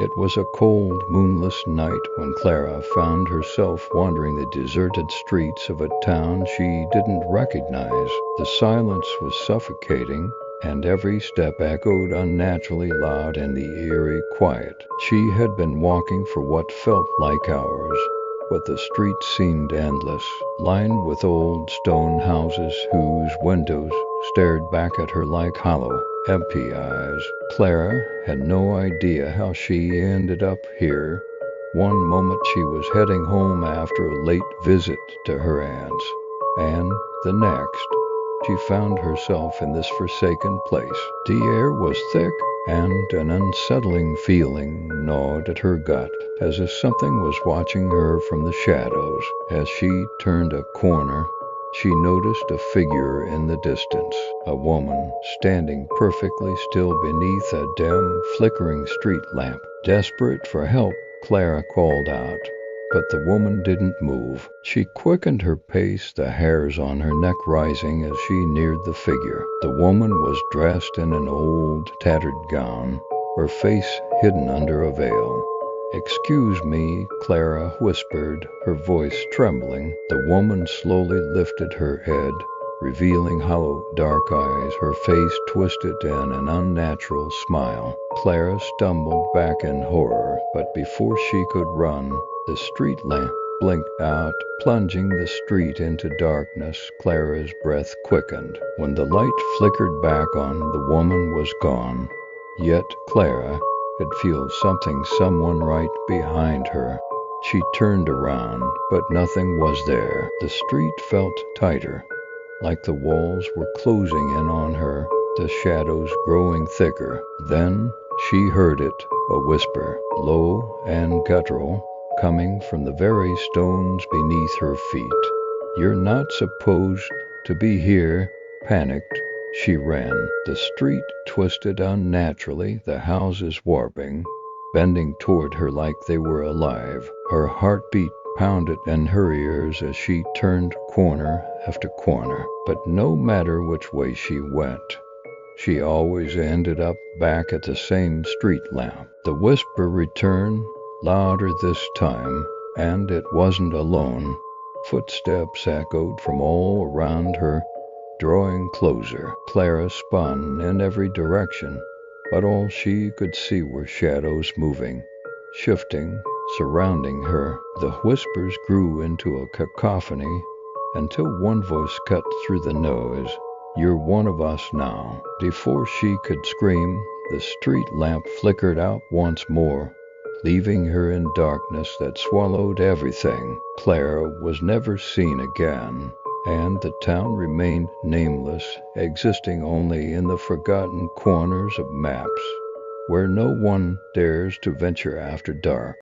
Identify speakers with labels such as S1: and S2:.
S1: It was a cold, moonless night when Clara found herself wandering the deserted streets of a town she didn't recognize. The silence was suffocating, and every step echoed unnaturally loud in the eerie quiet. She had been walking for what felt like hours, but the street seemed endless, lined with old stone houses whose windows stared back at her like hollow, empty eyes. Clara had no idea how she ended up here. One moment she was heading home after a late visit to her aunts, and the next she found herself in this forsaken place. The air was thick, and an unsettling feeling gnawed at her gut, as if something was watching her from the shadows. As she turned a corner, she noticed a figure in the distance, a woman standing perfectly still beneath a dim, flickering street lamp. Desperate for help, Clara called out, but the woman didn't move. She quickened her pace, the hairs on her neck rising as she neared the figure. The woman was dressed in an old, tattered gown, her face hidden under a veil. "Excuse me," Clara whispered, her voice trembling. The woman slowly lifted her head, revealing hollow, dark eyes, her face twisted in an unnatural smile. Clara stumbled back in horror, but before she could run, the street lamp blinked out, plunging the street into darkness. Clara's breath quickened. When the light flickered back on, the woman was gone. Yet Clara could feel someone right behind her. She turned around, but nothing was there. The street felt tighter, like the walls were closing in on her, the shadows growing thicker. Then she heard it, a whisper, low and guttural, coming from the very stones beneath her feet. "You're not supposed to be here." Panicked, she ran. The street twisted unnaturally, the houses warping, bending toward her like they were alive. Her heartbeat pounded in her ears as she turned corner after corner. But no matter which way she went, she always ended up back at the same street lamp. The whisper returned, louder this time, and it wasn't alone. Footsteps echoed from all around her, drawing closer. Clara spun in every direction, but all she could see were shadows moving, shifting, surrounding her. The whispers grew into a cacophony until one voice cut through the noise. "You're one of us now." Before she could scream, the street lamp flickered out once more, leaving her in darkness that swallowed everything. Clara was never seen again, and the town remained nameless, existing only in the forgotten corners of maps, where no one dares to venture after dark.